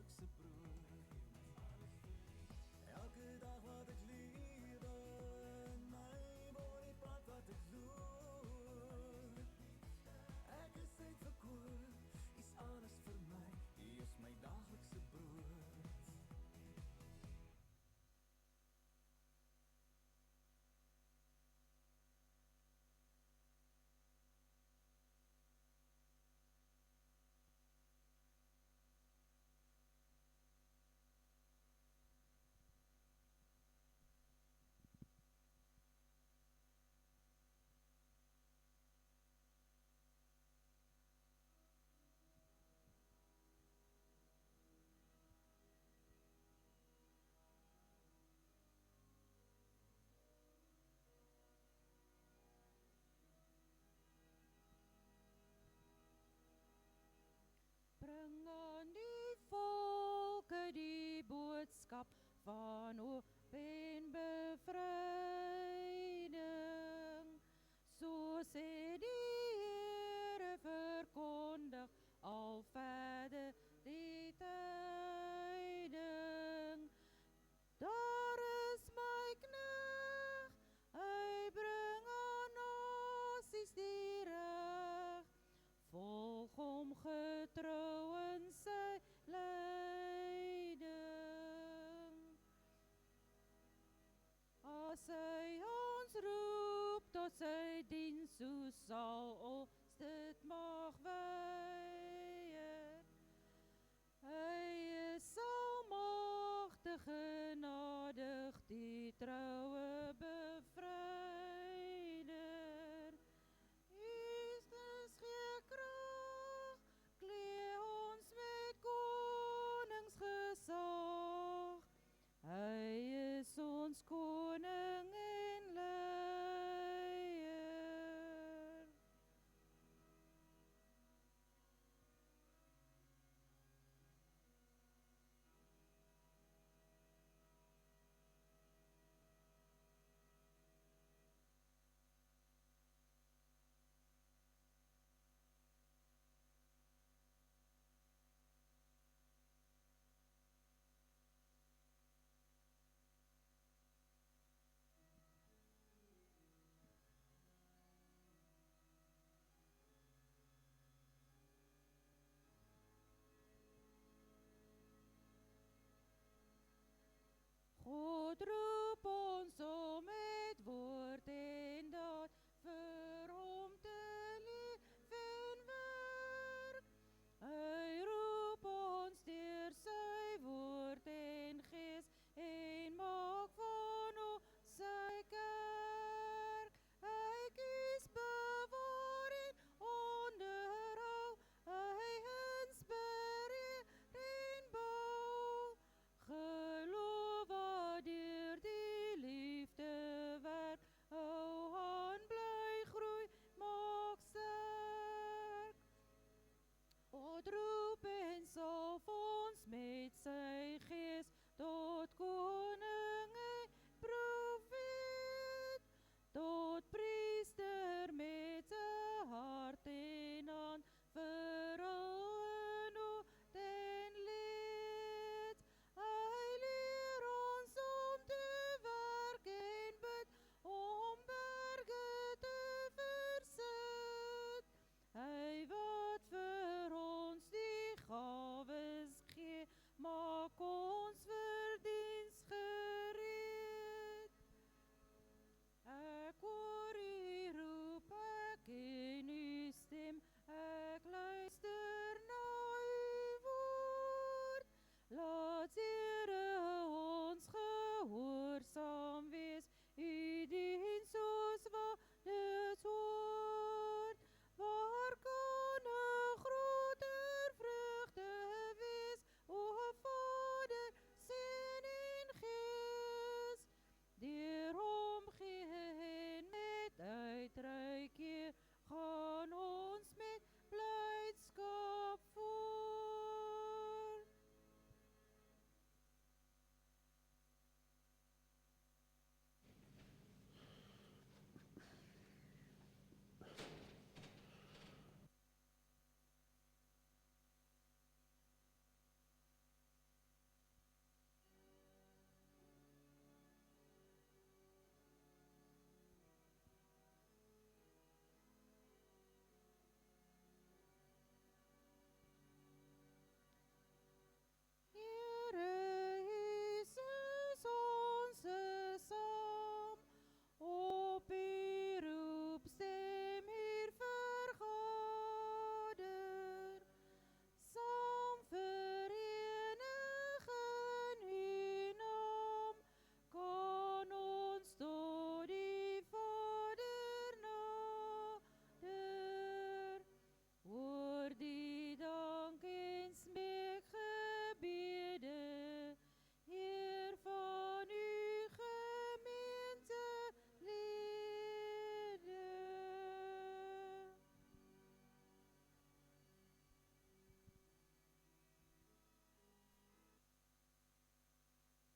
dagse brood. Elke dag wat ek lewe, in my bodypad wat ek loop. Ek is uitverkoor, is alles vir my, hy is my daglikse brood. Bring aan die volke die boodskap van hoop en bevryding. So sê die Here, verkondig al verder die tyding. Daar is my knegt, hy bring aan nasies die reg. Volg hom getrou in sy lyding. As hy ons roep tot sy diens, hoe sal ons dit mag weier? Hy is almagtig, genadig, die troue bevryder. Jesus gee krag, klee ons met koningsgesag. Hy is ons koning en leier. God roep ons om met woord en daad vir hom te lief en werk. Hy roep ons deur sy woord en gees en maak van ons sy kerk. Hy kies, bewaar en onderhou, hy inspireer en bou. Geloof wat deur die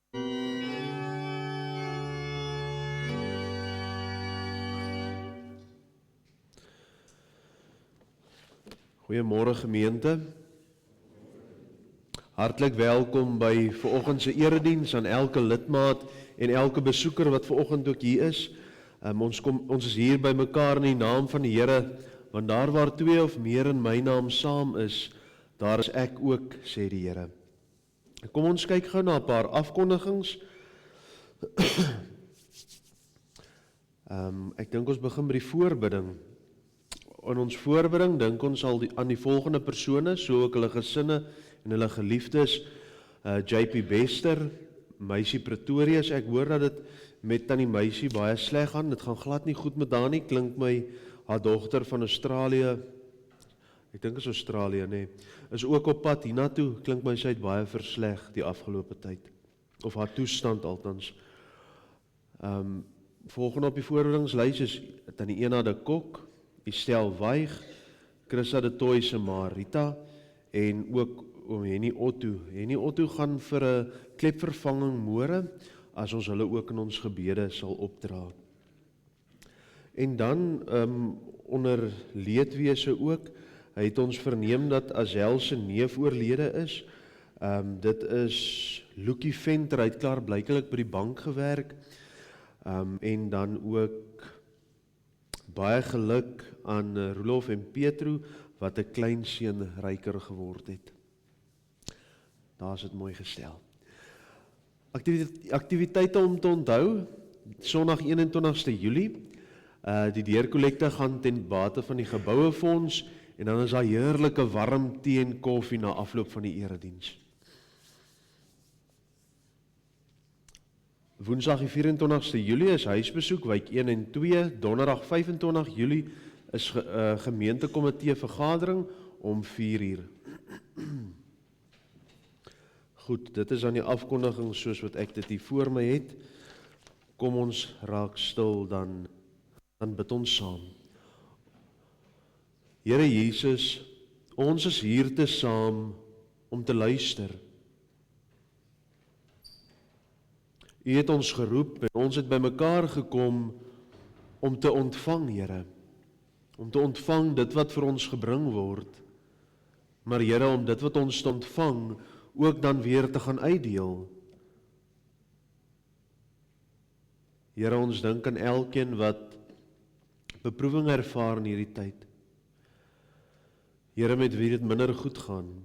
Goeiemôre gemeente. Hartlik welkom by vanoggend se erediens aan elke lidmaat en elke besoeker wat vanoggend ook hier is. Ons is hier by mekaar in die naam van die Here, want daar waar 2 of meer in my naam saam is, daar is ek ook, sê die Here. Kom ons kyk gou na 'n paar afkondigings. Ek dink ons begin by die voorbidding. In ons voorbidding dink ons al aan die volgende persone, so ook hulle gesinne en hulle geliefdes. JP Bester, Meisie Pretorius, ek hoor dat dit met tannie Meisie baie sleg gaan, dit gaan glad nie goed met haar nie, klink my haar dogter van Australië, ek dink is Australië, nee, is ook op pad hiernatoe, klink my sy het baie versleg die afgelope tyd, of haar toestand althans. Volgende op die voorbidingslys is tannie Ena de Kok, Estel Weig, Christa de Toy se Marita en ook oom Henny Otto. Henny Otto gaan vir 'n klepvervanging môre, as ons hulle ook in ons gebede sal opdra. En dan onder leedwese ook, hy het ons verneem dat Azel se neef oorlede is. Dit is Loekie Venter, hy het klaar blyklik by die bank gewerk. En dan ook baie geluk aan Roelof en Petro, wat 'n kleinseun ryker geword het. Daar is dit mooi gestel. Aktiwiteite om te onthou, Sondag 21ste Julie, die deurkollekte gaan ten bate van die Gebouefonds, en dan is daar heerlike warm tee en koffie na afloop van die erediens. Woensdag die 24ste Julie is huisbesoek, wijk 1 en 2, donderdag 25 Julie is gemeentekomitee vergadering om 4:00. Goed, dit is aan die afkondiging soos wat ek dit hier voor my het. Kom ons raak stil, dan bid ons saam. Here Jesus, ons is hier te saam om te luister. U het ons geroep en ons het by mekaar gekom om te ontvang, Here. Om te ontvang dit wat vir ons gebring word. Maar Here, om dit wat ons te ontvang ook dan weer te gaan uitdeel. Here, ons dink aan elkeen wat beproewing ervaar in hierdie tyd. Here, met wie dit minder goed gaan.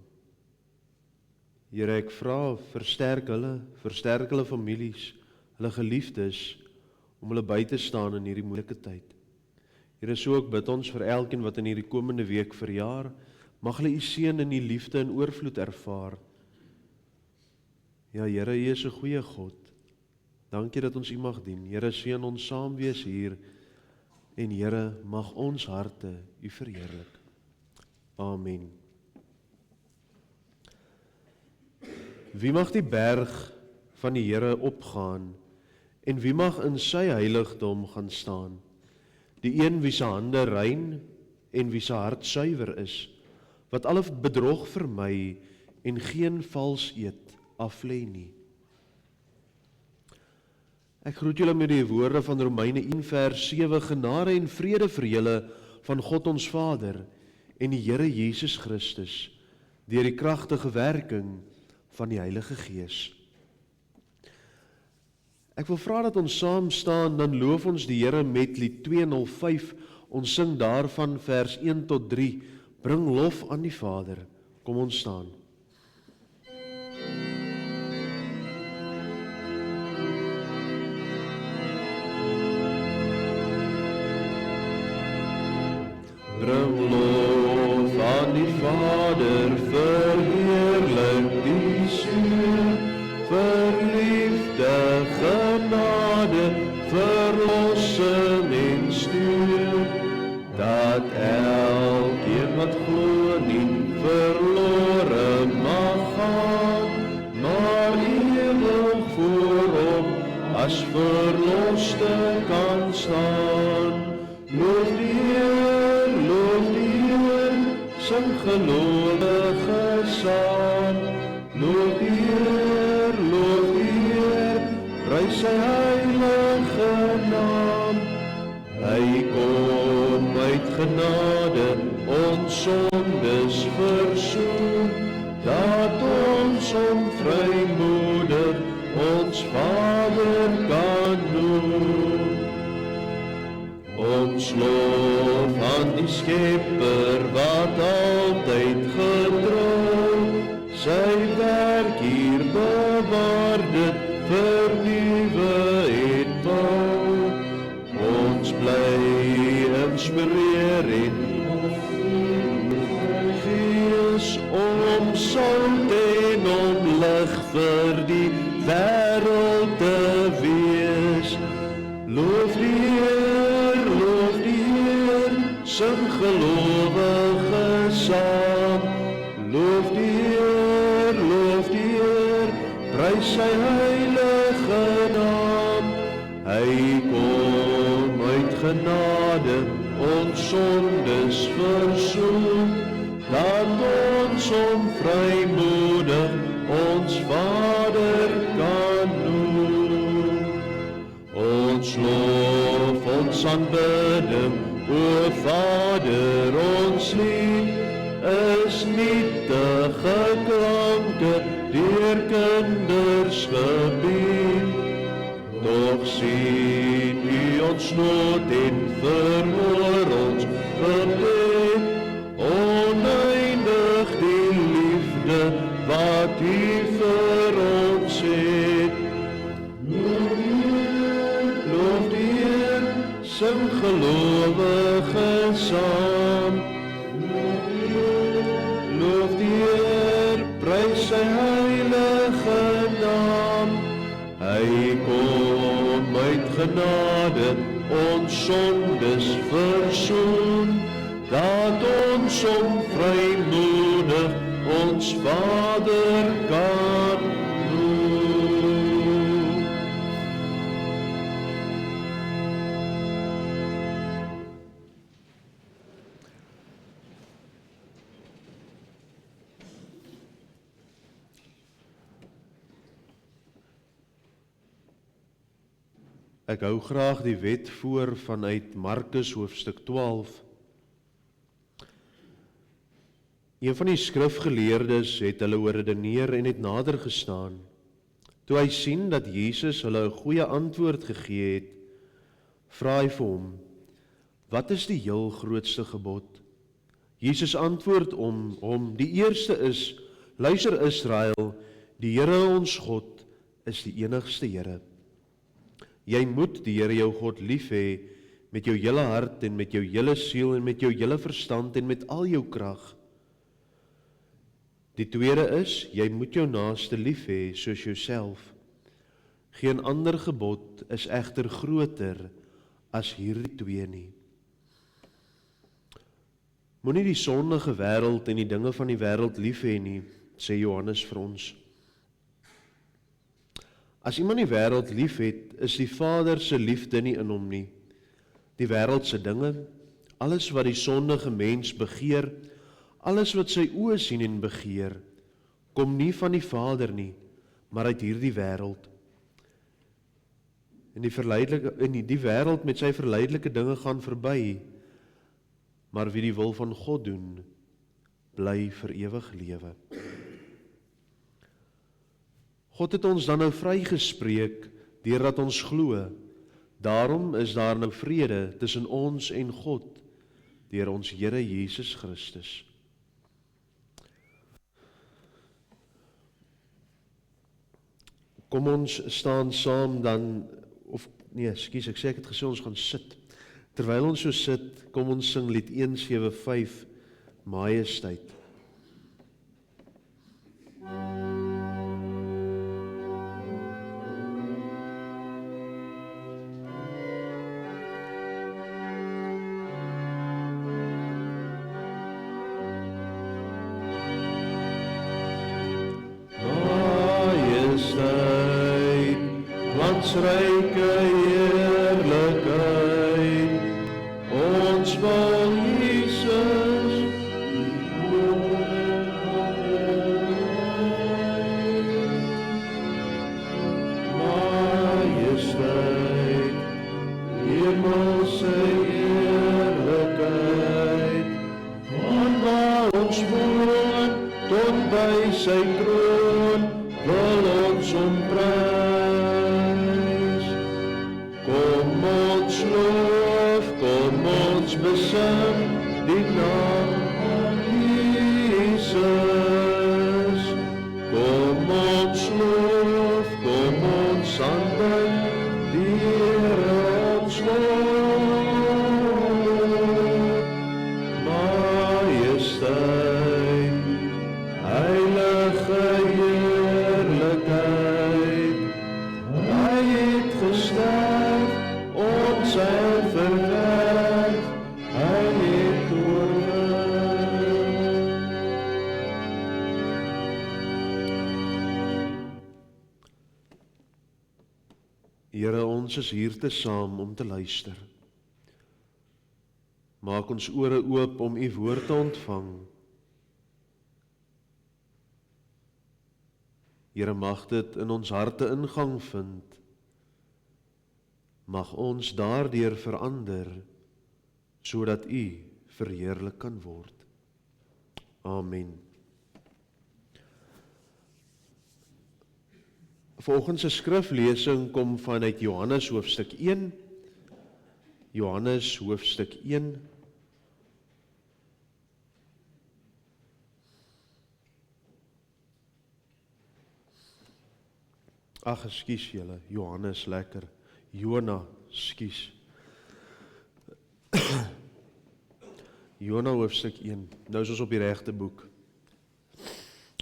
Here, ek vra, versterk hulle families, hulle geliefdes, om hulle by te staan in hierdie moeilike tyd. Here, so ook bid ons vir elkeen wat in hierdie komende week verjaar, mag hulle u seën in die liefde en oorvloed ervaar. Ja, Here, u is 'n goeie God. Dankie dat ons u mag dien. Here, seën ons saam wees hier, en Here, mag ons harte u verheerlik. Amen. Wie mag die berg van die Here opgaan, en wie mag in sy heiligdom gaan staan? Die een wie se hande rein, en wie se hart suiwer is, wat alle bedrog vermy, en geen vals eed aflê nie. Ek groet julle met die woorde van Romeine 1 vers 7, genade en vrede vir julle van God ons Vader, en die Here Jesus Christus, deur die kragtige werking van die Heilige Gees. Ek wil vra dat ons saam staan, dan loof ons die Here met lied 205, ons sing daarvan vers 1 tot 3, bring lof aan die Vader. Kom ons staan. Bring lof aan die Vader, verheerlik die Seun, verliefde genade, verlossing en steun, dat elkeen wat glo nie verlore mag gaan, maar ewig voorop as verloste kan staan. Loof die Heer, sing gelowige saam. Loof die Heer, prys sy heilige naam. Hy kom uit genade, ons sondes versoen, dat ons om vrymoedig ons Vader kan noem. Ons lof aan die Skepper wat altyd getrou, sy werk hier bewaar dit, vernuwe en bou. Ons bly inspireer en Gees om sout en om lig vir die wêreld te wees. Loof die Heer, sing gelowiges saam. Loof die Heer, prys sy heilige naam. Hy kom uit genade, ons sondes versoen, dat ons om vrymoedig ons Vader kan noem. Ons lof, ons aanbidding, o Vader, ons lied, is nietige klanke, deur kinders gebied. Doch sien U ons nood en verhoor ons gebed, oneindig die liefde wat U vir ons het. Loof die Heer, sing gelowiges saam. Loof die Heer, prys sy heilige naam. Hy kom uit genade, ons sondes versoen, dat ons om vrymoedig ons Vader kan noem. Ek hou graag die wet voor vanuit Markus hoofstuk 12. Een van die skrifgeleerdes het hulle oor redeneer en het nader gestaan. Toe hy sien dat Jesus hulle 'n goeie antwoord gegee het, vra hy vir hom: "Wat is die heel grootste gebod?" Jesus antwoord hom: "Die eerste is: Luister Israel, die Here ons God is die enigste Here. Jy moet die Here jou God lief hê met jou hele hart en met jou hele siel en met jou hele verstand en met al jou krag. Die tweede is, jy moet jou naaste lief hê soos jouself. Geen ander gebod is egter groter as hierdie twee nie. Moenie die sondige wêreld en die dinge van die wêreld lief hê nie, sê Johannes vir ons. As iemand die wêreld lief het, is die Vader se liefde nie in hom nie. Die wêreld se dinge, alles wat die sondige mens begeer, alles wat sy oë sien en begeer, kom nie van die Vader nie, maar uit hierdie wêreld. En die wêreld met sy verleidelike dinge gaan verby, maar wie die wil van God doen, bly vir ewig lewe. God het ons dan nou vrygespreek, deurdat ons glo. Daarom is daar nou vrede tussen ons en God, deur ons Here Jesus Christus. Kom ons staan saam dan, ek sê ek het gesê ons gaan sit. Terwyl ons so sit, kom ons sing lied 175, Majesteit. Ryke heerlikheid, ons wil Jesus, majesteit, asem die naam van Jesus. Kom ons loof, kom ons aanbid, die Here ons Lord. Majesteit, heilige heerlikheid, hy het gesterf, ons het verwerf, hy het oorwin. Here, ons is hier te saam om te luister. Maak ons ore oop om u woord te ontvang. Here, mag dit in ons harte ingang vind. Mag ons daardeur verander, sodat u verheerlik kan word. Amen. Volgens se skriflesing kom vanuit Johannes hoofstuk 1. Johannes hoofstuk 1. Ag, ekskuus julle, Johannes lekker. Jona, ekskuus. Jona hoofstuk 1. Nou is ons op die regte boek.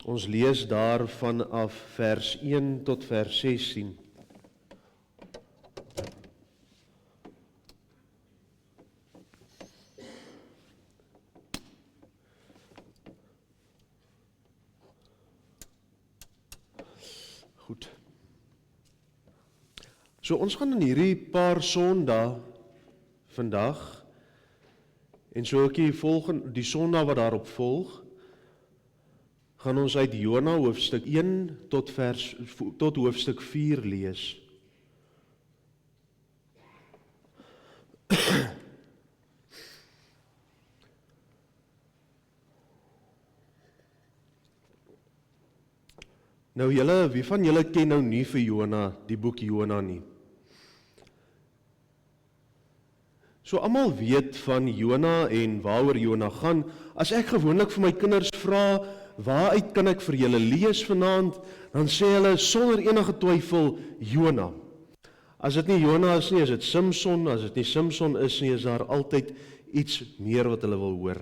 Ons lees daar vanaf vers 1 tot vers 16. Goed. So ons gaan in hierdie paar Sondae vandag en so ook die Sondag wat daarop volg, gaan ons uit Jona hoofstuk 1 tot hoofstuk 4 lees. Nou julle, wie van julle ken nou nie vir Jona, die boek Jona nie? So almal weet van Jona en waaroor Jona gaan. As ek gewoonlik vir my kinders vra, waaruit kan ek vir julle lees vanaand, dan sê hulle sonder enige twyfel Jona. As dit nie Jona is nie, is dit Simson, as dit nie Simson is nie, is daar altyd iets meer wat hulle wil hoor.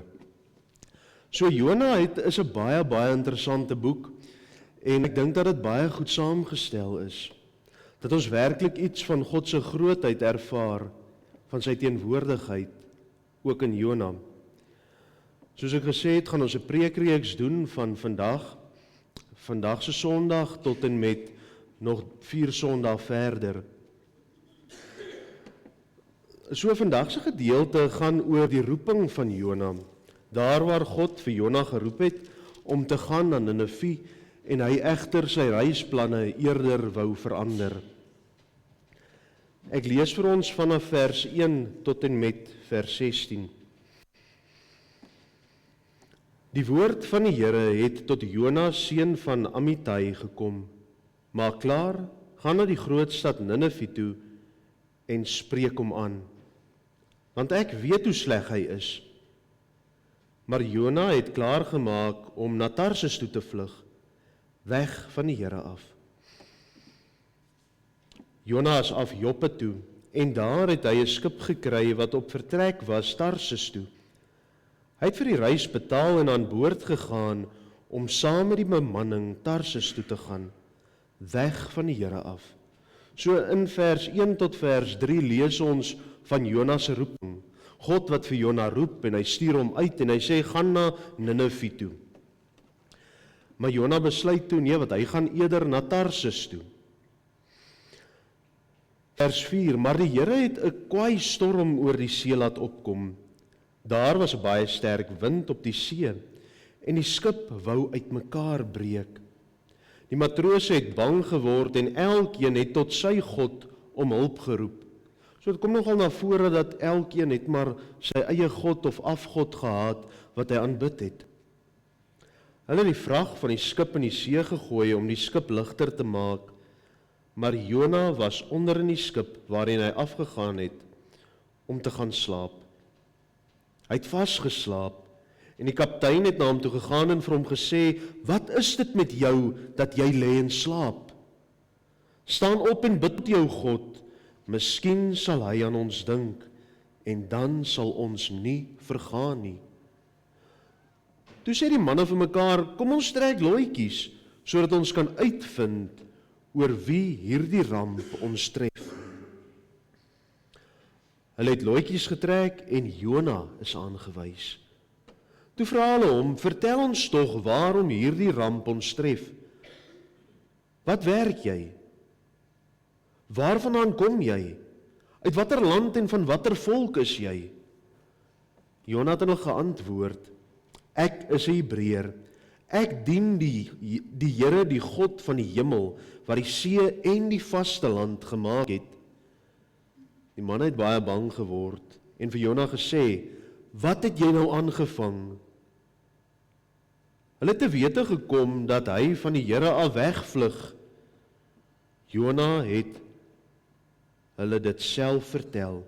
So Jona is 'n baie interessante boek, en ek dink dat dit baie goed saamgestel is. Dat ons werklik iets van God se grootheid ervaar, van sy teenwoordigheid, ook in Jona. Soos ek gesê het, gaan ons 'n preekreeks doen van vandag se Sondag tot en met nog 4 Sondae verder. So vandag se gedeelte gaan oor die roeping van Jona. Daar waar God vir Jona geroep het om te gaan na Ninive en hy egter sy reisplanne eerder wou verander. Ek lees vir ons vanaf vers 1 tot en met vers 16. Die woord van die Here het tot Jona seun van Amittai gekom. Maak klaar, gaan na die groot stad Ninive toe en spreek hom aan. Want ek weet hoe sleg hy is. Maar Jona het klaar gemaak om na Tarsis toe te vlug, weg van die Here af. Jona is af Joppe toe, en daar het hy 'n skip gekry wat op vertrek was Tarsis toe. Hy het vir die reis betaal en aan boord gegaan om saam met die bemanning Tarsis toe te gaan, weg van die Here af. So in vers 1 tot vers 3 lees ons van Jona se roeping. God wat vir Jona roep en hy stuur hom uit en hy sê gaan na Ninive toe. Maar Jona besluit toe nee, want hy gaan eerder na Tarsis toe. Vers 4, maar die Here het 'n kwaai storm oor die see laat opkom. Daar was 'n baie sterk wind op die see en die skip wou uitmekaar breek. Die matrose het bang geword en elkeen het tot sy God om hulp geroep. So dit kom nogal na vore dat elkeen net maar sy eie God of afgod gehad wat hy aanbid het. Hulle het die vrag van die skip in die see gegooi om die skip ligter te maak, maar Jona was onder in die skip waarin hy afgegaan het om te gaan slaap. Hy het vasgeslaap en die kaptein het na hom toe gegaan en vir hom gesê, "Wat is dit met jou dat jy lê en slaap? Staan op en bid tot jou God, miskien sal hy aan ons dink en dan sal ons nie vergaan nie." Toe sê die manne vir mekaar, "Kom ons trek looitjies sodat ons kan uitvind oor wie hierdie ramp ons tref." Hulle het looitjies getrek en Jona is aangewys. Toe vra hulle hom, "Vertel ons tog waarom hierdie ramp ons tref. Wat werk jy? Waarvandaan kom jy? Uit watter land en van watter volk is jy?" Jona het hulle geantwoord, "Ek is 'n Hebreër. Ek dien die Here, die God van die hemel, wat die see en die vasteland gemaak het." Die man het baie bang geword en vir Jona gesê, "Wat het jy nou aangevang?" Hulle het te wete gekom dat hy van die Here af wegvlug. Jona het hulle dit self vertel.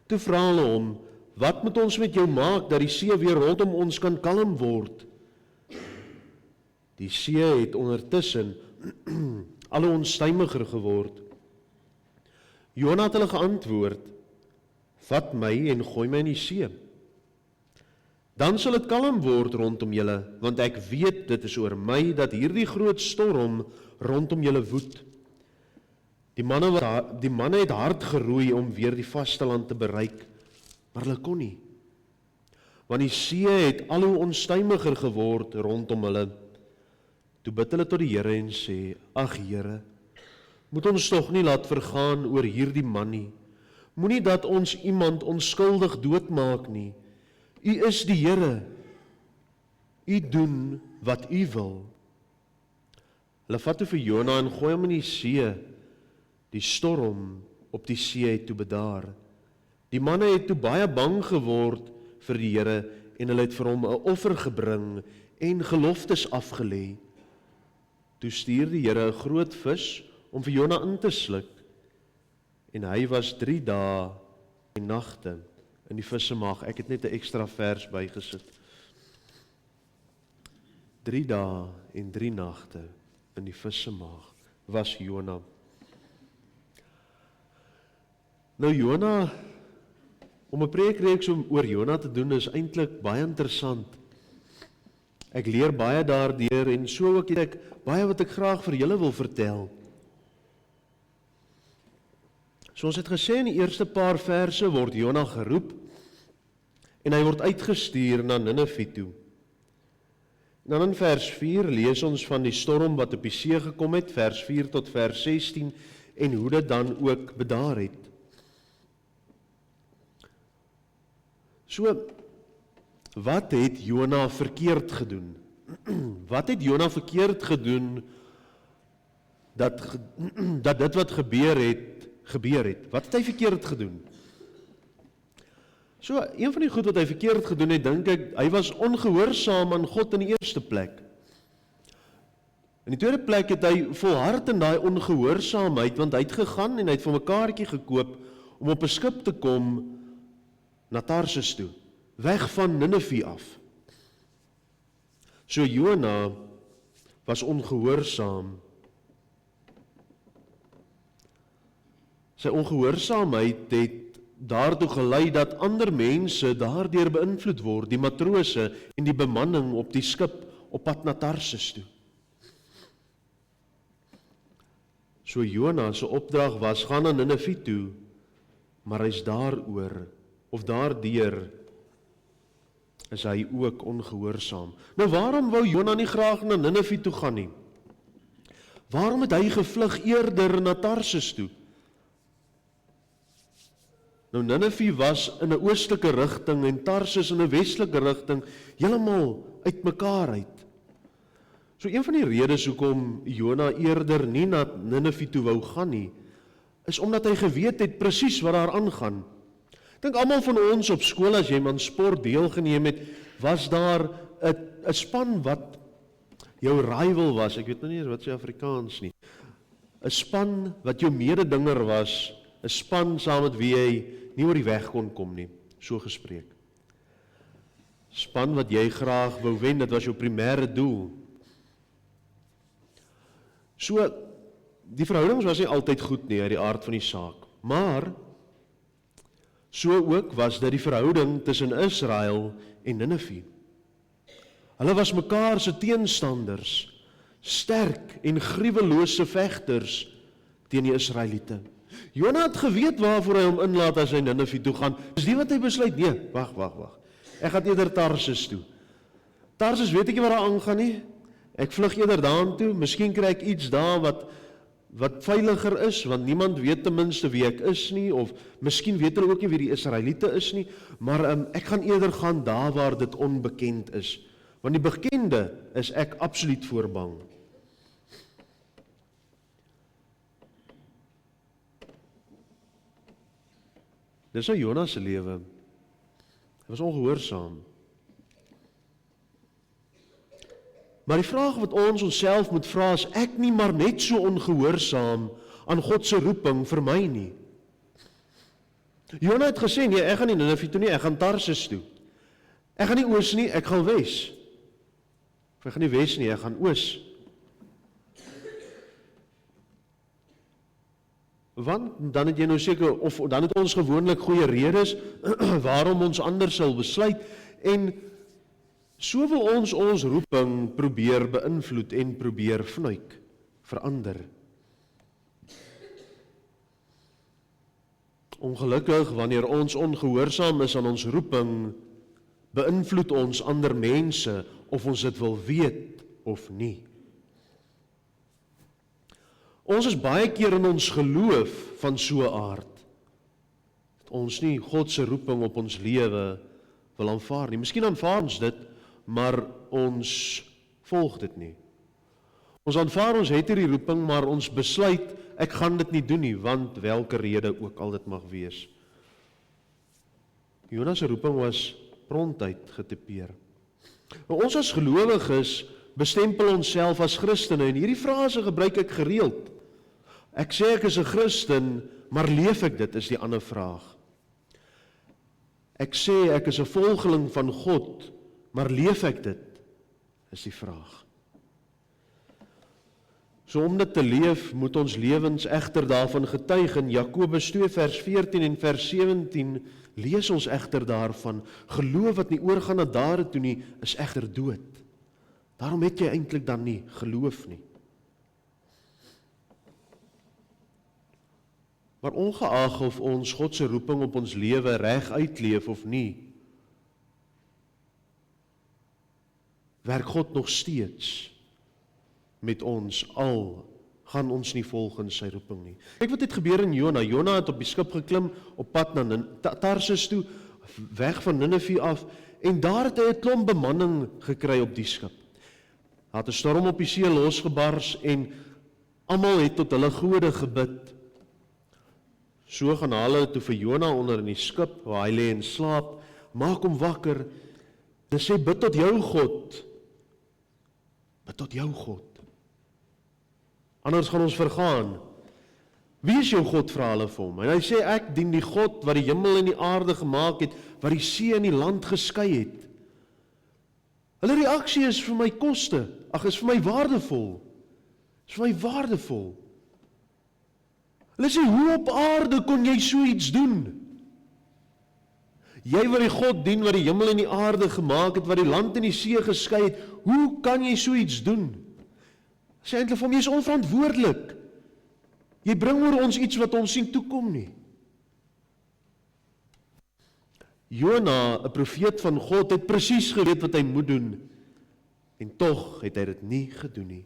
Toe vra hulle hom, "Wat moet ons met jou maak dat die see weer rondom ons kan kalm word?" Die see het ondertussen al hoe onstuimiger geword. Jona het hulle geantwoord, "Vat my en gooi my in die see. Dan sal dit kalm word rondom julle, want ek weet dit is oor my dat hierdie groot storm rondom julle woed." Die manne het hard geroei om weer die vasteland te bereik, maar hulle kon nie. Want die see het al hoe onstuimiger geword rondom hulle. Toe bid hulle tot die Here en sê, "Ag Here, moet ons tog nie laat vergaan oor hierdie man nie. Moenie dat ons iemand onskuldig doodmaak nie. U is die Here. U doen wat u wil." Hulle vat toe vir Jona en gooi hom in die see. Die storm op die see het toe bedaar. Die manne het toe baie bang geword vir die Here en hulle het vir hom 'n offer gebring en geloftes afgelê. Toe stuur die Here 'n groot vis om vir Jona in te sluk en hy was 3 dae en nagte in die vissemaag. Ek het net 'n ekstra vers bygesit. 3 dae en 3 nagte in die vissemaag was Jona. Nou Jona, om 'n preekreeks oor Jona te doen is eintlik baie interessant. Ek leer baie daardeur en so ook het ek baie wat ek graag vir julle wil vertel. So ons het gesê in die eerste paar verse word Jona geroep en hy word uitgestuur na Ninive toe. En dan in vers 4 lees ons van die storm wat op die see gekom het, vers 4 tot vers 16 en hoe dit dan ook bedaar het. So, wat het Jona verkeerd gedoen? Wat het Jona verkeerd gedoen dat dit wat gebeur het? Wat het hy verkeerd gedoen? So, een van die goed wat hy verkeerd gedoen het, dink ek, hy was ongehoorsaam aan God in die eerste plek. In die tweede plek het hy volhard in daai ongehoorsaamheid, want hy het gegaan en hy het vir 'n kaartjie gekoop om op 'n skip te kom na Tarsus toe, weg van Ninive af. So Jona was ongehoorsaam. Sy ongehoorsaamheid het daartoe gelei dat ander mense daardeur beïnvloed word, die matrose en die bemanning op die skip op pad na Tarsus toe. So Jona se opdrag was, gaan na Ninive toe, maar hy's daardeur is hy ook ongehoorsaam. Nou waarom wou Jona nie graag na Ninive toe gaan nie? Waarom het hy gevlug eerder na Tarsus toe? Nou Ninive was in 'n oostelike rigting en Tarsus in 'n westelike rigting, heeltemal uitmekaar uit. So een van die redes hoekom Jona eerder nie na Ninive toe wou gaan nie, is omdat hy geweet het presies wat daar aangaan. Ek dink almal van ons op skool, as jy aan sport deelgeneem het, was daar 'n span wat jou rival was. Ek weet nou nie wat se Afrikaans nie. 'n Span wat jou mededinger was, 'n span saam met wie jy nie oor die weg kon kom nie, so gespreek. span wat jy graag wou wen, dit was jou primêre doel. So, die verhoudings was nie altyd goed nie uit die aard van die saak, maar so ook was dit die verhouding tussen Israel en Ninive. Hulle was mekaar se teenstanders, sterk en gruwelose vegters teen die Israeliete. Jona het geweet waarvoor hy hom inlaat as hy Ninive toe gaan. Dis die wat hy besluit, nee, wag. Ek gaan eerder Tarsus toe. Tarsus weet ek nie wat daar aangaan nie. Ek vlug eerder daan toe, miskien kry ek iets daar wat veiliger is, want niemand weet ten minste wie ek is nie, of miskien weet hulle ook nie wie die Israeliete is nie, maar ek gaan eerder gaan daar waar dit onbekend is. Want die bekende is ek absoluut voor bang. Dis nou Jonas se lewe. Hy was ongehoorsaam. Maar die vraag wat ons onsself moet vra is, ek nie maar net so ongehoorsaam aan God se roeping vir my nie. Jona het gesê, nee, ek gaan nie Ninive toe nie, ek gaan Tarsus toe. Ek gaan nie oos nie, ek gaan wes. Of ek gaan nie wes nie, ek gaan oos. Want dan het jy nou seker, of dan het ons gewoonlik goeie redes waarom ons anders sal besluit, en so wil ons roeping probeer beïnvloed en probeer vnuik, verander. Ongelukkig, wanneer ons ongehoorsaam is aan ons roeping, beïnvloed ons ander mense, of ons dit wil weet of nie. Ons is baie keer in ons geloof van so 'n aard, dat ons nie God se roeping op ons lewe wil aanvaar nie. Miskien aanvaar ons dit, maar ons volg dit nie. Ons aanvaar ons het hierdie roeping, maar ons besluit, ek gaan dit nie doen nie, want welke rede ook al dit mag wees. Jonas se roeping was prontuit getipeer. Ons as gelowiges bestempel onsself as Christene, en hierdie frase gebruik ek gereeld. Ek sê ek is 'n Christen, maar leef ek dit, is die ander vraag. Ek sê ek is 'n volgeling van God, maar leef ek dit, is die vraag. So om dit te leef, moet ons lewens egter daarvan getuig. In Jakobus 2 vers 14 en vers 17 lees ons egter daarvan, geloof wat nie oorgaan na dade toe nie, is egter dood. Daarom het jy eintlik dan nie geloof nie. Maar ongeag of ons God se roeping op ons lewe reg uitleef of nie, werk God nog steeds met ons, al gaan ons nie volgens sy roeping nie. Kyk wat het gebeur in Jona. Jona het op die skip geklim, op pad na Tarsus toe, weg van Ninive af, en daar het hy 'n klomp bemanning gekry op die skip. Daar het 'n storm op die see losgebars, en almal het tot hulle gode gebid. So gaan hulle toe vir Jona onder in die skip, waar hy lê en slaap, maak hom wakker, dis sê, bid tot jou God, bid tot jou God, anders gaan ons vergaan. Wie is jou God, vra hulle vir hom, en hy sê, ek dien die God wat die hemel en die aarde gemaak het, wat die see en die land geskei het. Hulle reaksie is vir my koste, is vir my waardevol, is vir my waardevol. Hulle sê, hoe op aarde kon jy so iets doen? Jy wat die God dien, wat die hemel en die aarde gemaak het, wat die land en die see geskei het, hoe kan jy so iets doen? Sê eintlik vir my, jy is onverantwoordelik. Jy bring oor ons iets wat ons sien toekom nie. Jona, 'n profeet van God, het presies geweet wat hy moet doen, en tog het hy dit nie gedoen nie.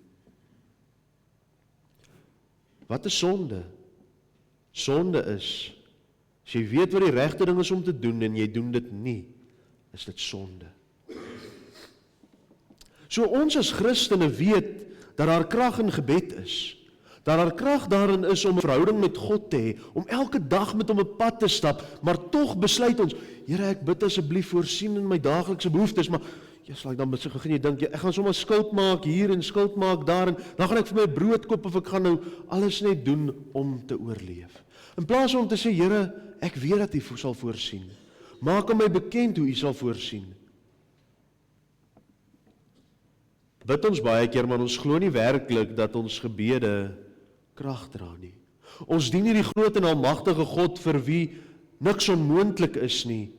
Wat is sonde? Sonde is, as jy weet wat die regte ding is om te doen, en jy doen dit nie, is dit sonde. So ons as Christene weet, dat daar krag in gebed is, dat daar krag daarin is om 'n verhouding met God te hê, om elke dag met hom 'n pad te stap, maar tog besluit ons, Here, ek bid asseblief voorsien in my daaglikse behoeftes, maar dan begin jy dink, ek gaan sommer skuld maak hier en skuld maak daar, en dan gaan ek vir my brood koop, of ek gaan nou alles net doen om te oorleef. In plaas om te sê, Here, ek weet dat U sal voorsien, maak aan my bekend hoe U sal voorsien. bid ons baie keer, maar ons glo nie werklik dat ons gebede krag dra nie. Ons dien hierdie groot en almagtige God vir wie niks onmoontlik is nie,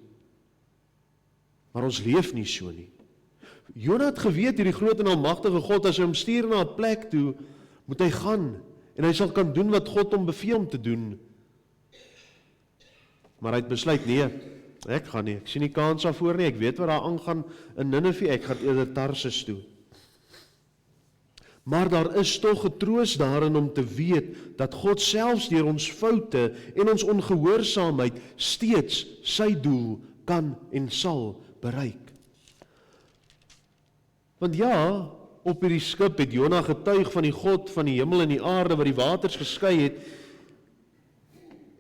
maar ons leef nie so nie. Jona het geweet, hierdie groot en almagtige God, as hy hom stuur na 'n plek toe, moet hy gaan, en hy sal kan doen wat God hom beveel om te doen. Maar hy het besluit, nee, ek gaan nie, ek sien nie kans daarvoor nie, ek weet wat daar aangaan in Ninive, ek gaan eerder Tarsis toe. Maar daar is tog 'n troos daarin om te weet, dat God selfs deur ons foute en ons ongehoorsaamheid steeds sy doel kan en sal bereik. Want ja, op hierdie skip het Jona getuig van die God van die hemel en die aarde wat die waters geskei het.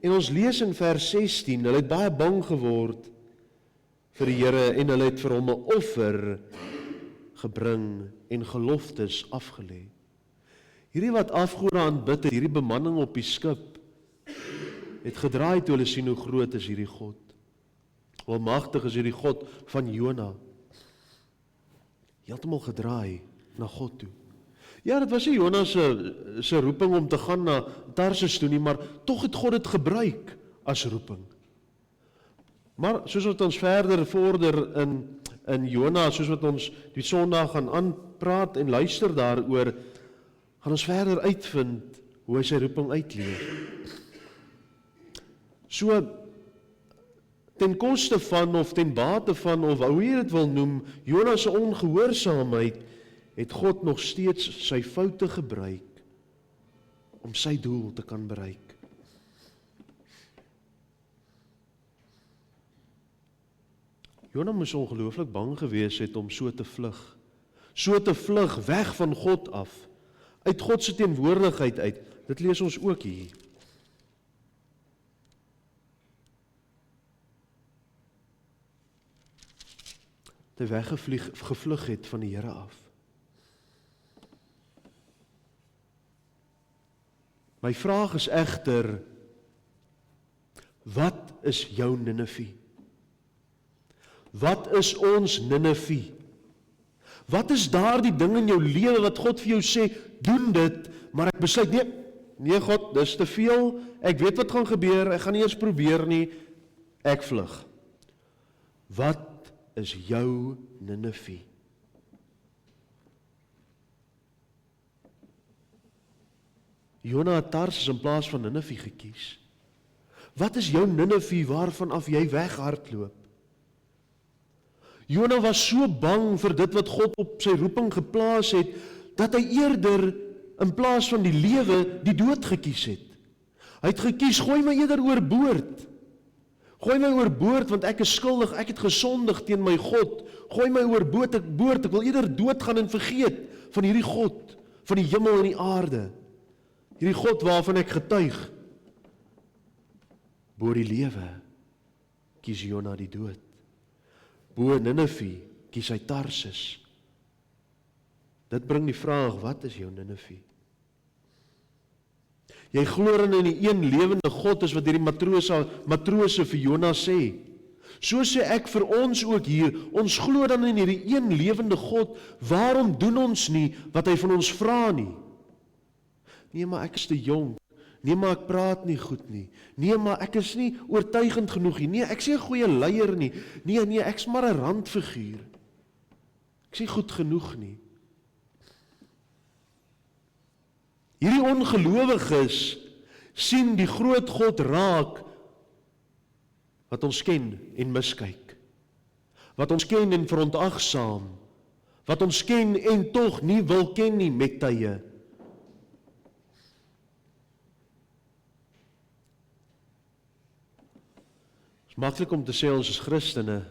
En ons lees in vers 16, hulle het baie bang geword vir die Here en hulle het vir hom 'n offer gebring en geloftes afgelê. Hierdie wat afgode aanbid het, hierdie bemanning op die skip, het gedraai toe hulle sien hoe groot is hierdie God. Hoe magtig is hierdie God van Jona. Heeltemal gedraai na God toe. Ja, dit was nie Jona se roeping om te gaan na Tarsis toe nie, maar tog het God dit gebruik as roeping. Maar soos wat ons verder vorder in Jona, soos wat ons die Sondag gaan aanpraat en luister daaroor, gaan ons verder uitvind hoe hy sy roeping uitleef. So, ten koste van of ten bate van, of hoe jy dit wil noem, Jona se ongehoorsaamheid, het God nog steeds sy foute gebruik om sy doel te kan bereik. Jona moes ongelooflik bang gewees het om so te vlug weg van God af, uit God se teenwoordigheid uit. Dit lees ons ook hier. Hy weggevlug het van die Here af. My vraag is egter, wat is jou Ninive? Wat is ons Ninive? Wat is daardie ding in jou lewe wat God vir jou sê, doen dit, maar ek besluit, nee God, dis te veel, ek weet wat gaan gebeur, ek gaan nie eers probeer nie, ek vlug. Wat is jou Ninive? Jona het Tarsis in plaas van Ninive gekies. Wat is jou Ninive waarvan af jy weghardloop? Jona was so bang vir dit wat God op sy roeping geplaas het, dat hy eerder in plaas van die lewe die dood gekies het. Hy het gekies, gooi my eerder oorboord. Gooi my oorboord want ek is skuldig, ek het gesondig teen my God. Gooi my oorboord, ek wil eerder doodgaan en vergeet van hierdie God, van die hemel en die aarde. Hierdie God waarvan ek getuig. Bo die lewe kies Jona die dood. Bo Ninive kies hy Tarsis. Dit bring die vraag, wat is jou Ninive? Jy glo in die een lewende God is wat hierdie matrose vir Jona sê. So sê ek vir ons ook hier, ons glo dan in hierdie een lewende God, waarom doen ons nie wat hy van ons vra nie? Nee, maar ek is te jong. Nee, maar ek praat nie goed nie. Nee, maar ek is nie oortuigend genoeg nie. Nee, ek is nie 'n goeie leier nie. Nee, ek is maar 'n randfiguur. Ek is nie goed genoeg nie. Hierdie ongelowiges sien die groot God raak wat ons ken en miskyk. Wat ons ken en verontagsaam. Wat ons ken en tog nie wil ken nie met tye. Maklik om te sê ons is Christene,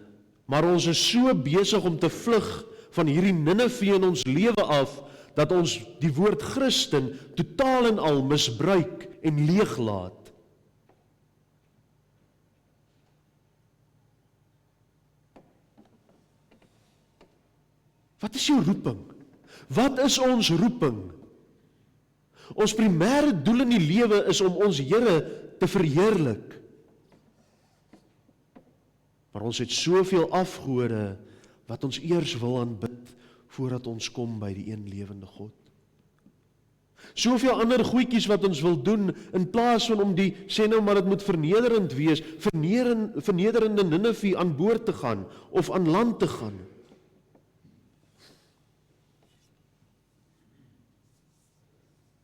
maar ons is so besig om te vlug van hierdie Ninive in ons lewe af, dat ons die woord Christen totaal en al misbruik en leeglaat. Wat is jou roeping? Wat is ons roeping? Ons primêre doel in die lewe is om ons Here te verheerlik. Maar ons het soveel afgode wat ons eers wil aanbid voordat ons kom by die een lewende God. Soveel ander goedjies wat ons wil doen, in plaas van om die, sê nou maar dit moet vernederend wees, vernederende Ninive aan boord te gaan, of aan land te gaan.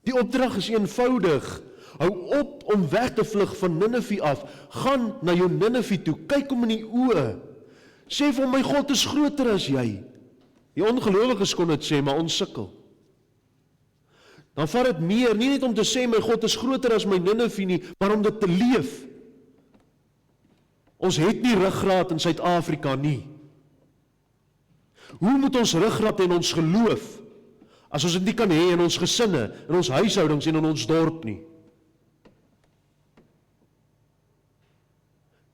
Die opdrag is eenvoudig, hou op om weg te vlug van Ninive af, gaan na jou Ninive toe, kyk hom in die oë, sê vir hom, my God is groter as jy. Die ongelowiges kon dit sê, maar ons sukkel. Dan vat dit meer, nie net om te sê, my God is groter as my Ninive nie, maar om dit te leef. Ons het nie ruggraat in Suid-Afrika nie. Hoe moet ons ruggraat en ons geloof, as ons dit nie kan hê in ons gesinne, in ons huishoudings en in ons dorp nie?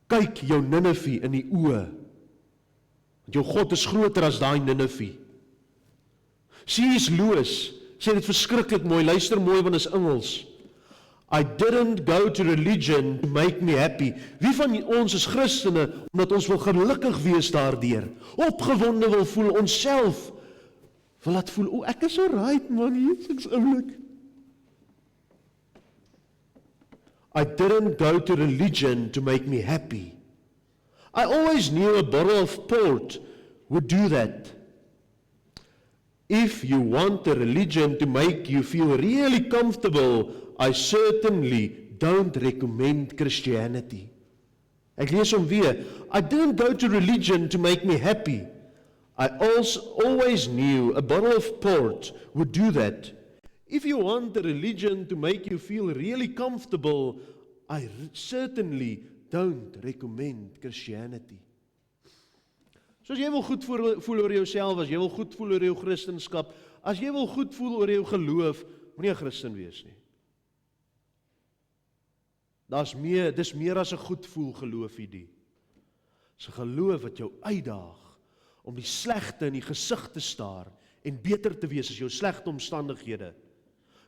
Kyk jou Ninive in die oë, want jou God is groter as daai Ninive. C.S. Lewis sê dit verskriklik mooi, luister mooi want is Engels. I didn't go to religion to make me happy. Wie van ons is Christene, omdat ons wil gelukkig wees daardeur, opgewonde wil voel, onsself wil laat voel, ek is so right man, Jesus is oulik. I didn't go to religion to make me happy. I always knew a bottle of port would do that. If you want a religion to make you feel really comfortable, I certainly don't recommend Christianity. Ek lees hom weer. I didn't go to religion to make me happy. I also always knew a bottle of port would do that. If you want a religion to make you feel really comfortable, I certainly don't recommend Christianity. So as jy wil goed voel oor jouself, as jy wil goed voel oor jou Christenskap, as jy wil goed voel oor jou geloof, moenie 'n Christen wees nie. Dis meer as 'n goed voel geloof hierdie. Dis 'n geloof wat jou uitdaag om die slegte in die gesig te staar en beter te wees as jou slegte omstandighede.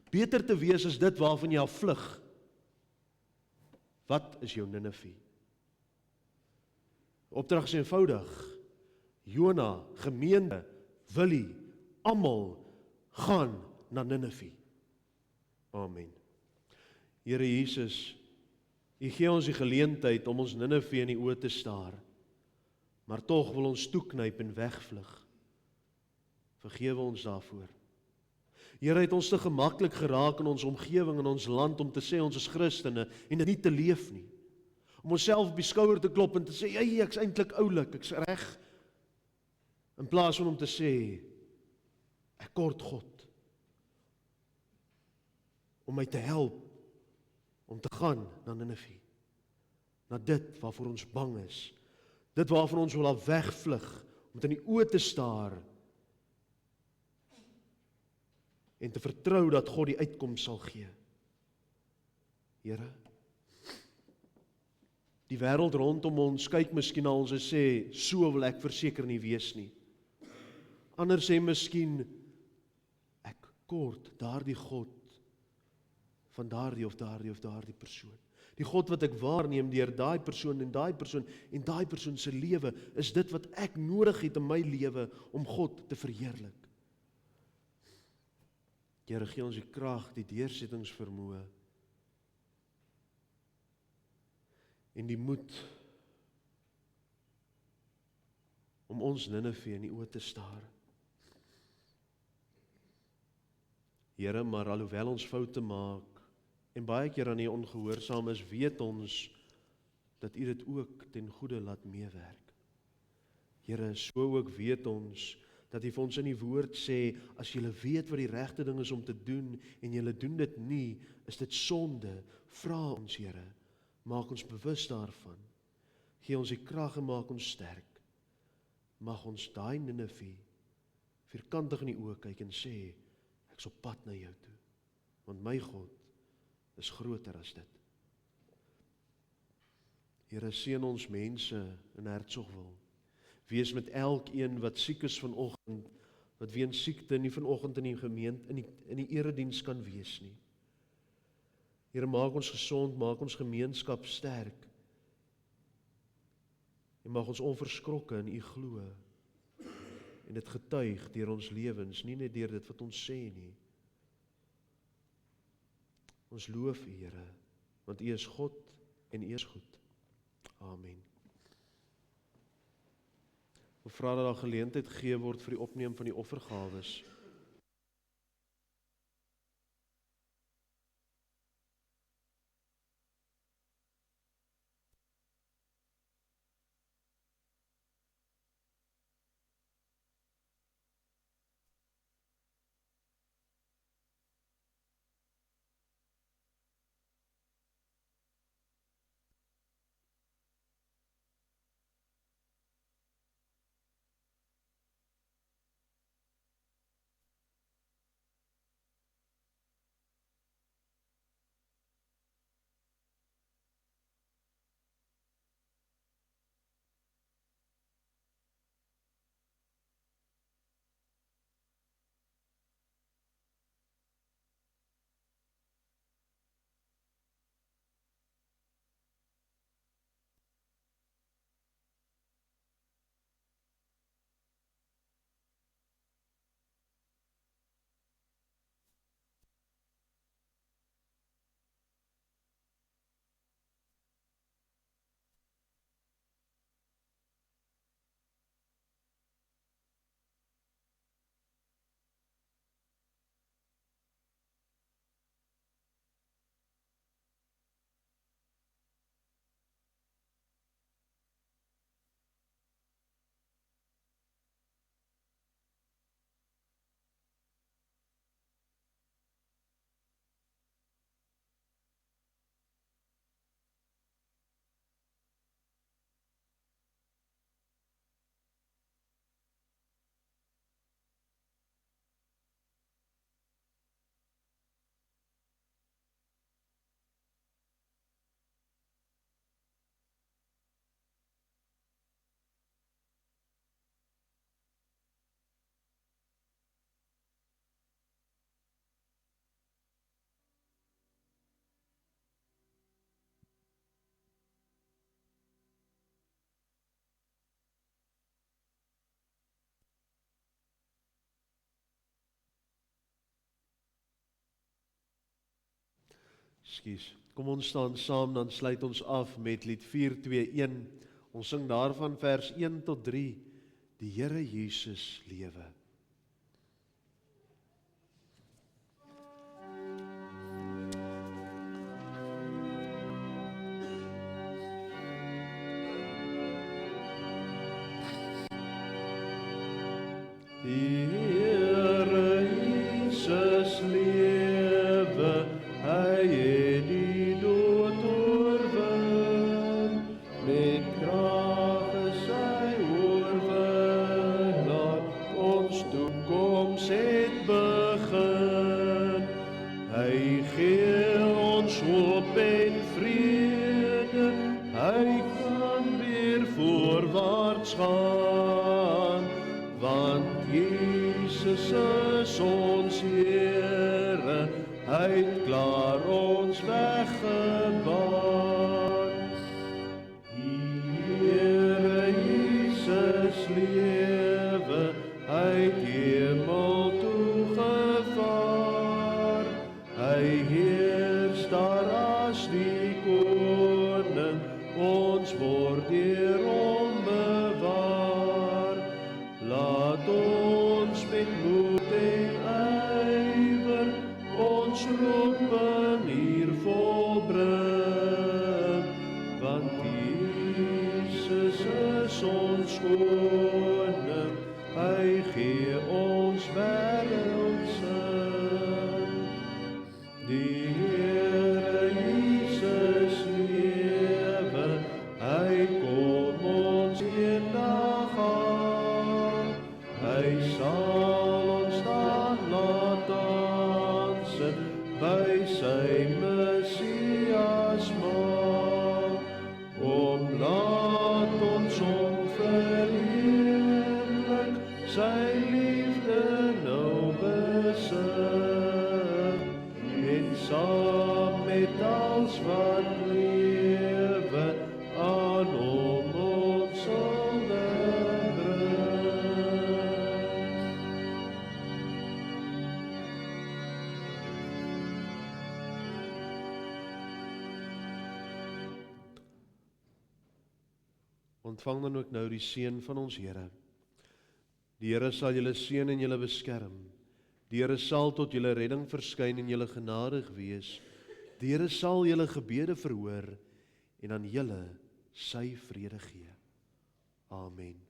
Beter te wees as dit waarvan jy af vlug. Wat is jou Ninive? Opdrag is eenvoudig. Jona, gemeente, Willie, almal gaan na Ninive. Amen. Here Jesus, U gee ons die geleentheid om ons Ninive in die oë te staar, maar tog wil ons toeknyp en wegvlug. Vergewe ons daarvoor. Here, het ons te gemaklik geraak in ons omgewing, in ons land, om te sê ons is Christene en dit nie te leef nie. Om onsself op die skouer te klop en te sê, ek's eintlik oulik, ek's reg. In plaas van om te sê, ek kort God om my te help om te gaan na Ninive, na dit waarvoor ons bang is, dit waarvan ons wil wegvlug, om dit in die oë te staar en te vertrou dat God die uitkoms sal gee. Here, die wêreld rondom ons kyk miskien na ons en sê, so wil ek verseker nie wees nie. Ander sê miskien, ek kort daardie God van daardie of daardie persoon. Die God wat ek waarneem deur daai persoon en daai persoon en daai persoon se lewe, is dit wat ek nodig het in my lewe om God te verheerlik. Here, gee ons die krag, die deursettingsvermoë en die moed om ons Ninive in die oë te staar. Here, maar alhoewel ons foute maak en baie keer aan U ongehoorsaam is, weet ons dat U dit ook ten goeie laat meewerk. Here, so ook weet ons dat U vir ons in die woord sê, as julle weet wat die regte ding is om te doen en julle doen dit nie, is dit sonde. Vra ons, Here, maak ons bewus daarvan. Gee ons die krag en maak ons sterk. Mag ons daai Ninive vierkantig in die oë kyk en sê, ek is op pad na jou toe, want my God is groter as dit. Here, seën ons mense in Hertsgwil. Wees met elkeen wat siek is vanoggend, wat weens siekte nie vanoggend in die gemeente, in die erediens kan wees nie. Here, maak ons gesond, maak ons gemeenskap sterk. En mag ons onverskrokke in U glo. en dit getuig deur ons lewens, nie net deur dit wat ons sê nie. Ons loof U, Here, want U is God en U is goed. Amen. Ek vra dat daar geleentheid gegee word vir die opneem van die offergawes. Ekskuus. Kom ons staan saam, dan sluit ons af met lied 421. Ons sing daarvan vers 1 tot 3. Die Here Jesus lewe. Die Here Jesus lewe, hy het die dood oorwin, met krag is hy oorwinnaar, ons toekoms het begin. Hy gee ons hoop en vrede, hy kan weer voorwaarts gaan, want Jesus is ons Here, hy het klaar ons weg gebaan. Die Here Jesus lewe, hy het hemel toe gevaar, hy heers daar as die koning, ons word deur hom bewaar. Laat ons met moed en ywer ons roeping hier volbring, want Jesus is ons koning, hy gee ons wêreldsin. Die Here Jesus lewe, hy kom ons eendag haal, hy sal ons dan laat dansen by sy Messias maal. Laat ons hom verheerlik, sy liefde nou besit, en saam met alles wat lewe aan hom ons sal bring. ontvang dan ook nou die seën van ons Here. Die Here sal julle seën en julle beskerm. Die Here sal tot julle redding verskyn en julle genadig wees. Die Here sal julle gebede verhoor en aan julle sy vrede gee. Amen.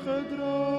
Gedra